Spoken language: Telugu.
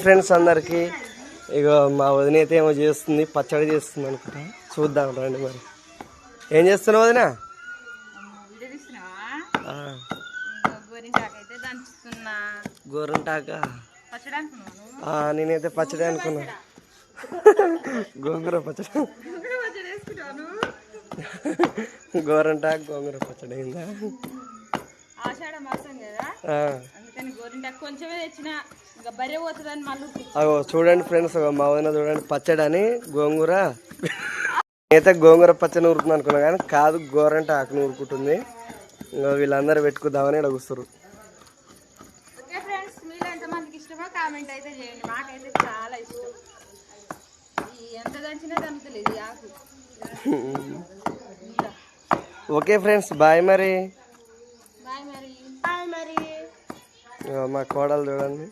ఫ్రెండ్స్ అందరికి ఇగో మా వదిన అయితే ఏమో చేస్తుంది, పచ్చడి చేస్తుంది అనుకుంటా. చూద్దాం రండి. మరి ఏం చేస్తున్నావు వదిన? గోరంటాక నేనైతే పచ్చడి అనుకున్నా. గోంగూర పచ్చడి. గోరంటాకు గోంగూర పచ్చడి అయిందా? అగో చూడండి ఫ్రెండ్స్, మా వదిన చూడండి పచ్చడి అని గోంగూర. నేనైతే గోంగూర పచ్చడి నూరుతుంది అనుకున్నా కానీ కాదు, గోరంట ఆకు నూరుకుంటుంది. ఇంకా వీళ్ళందరూ పెట్టుకుందామని ఇక్కడ కూర్చున్నారు. ఓకే ఫ్రెండ్స్, బాయ్ మరి. మా కోడలు చూడండి.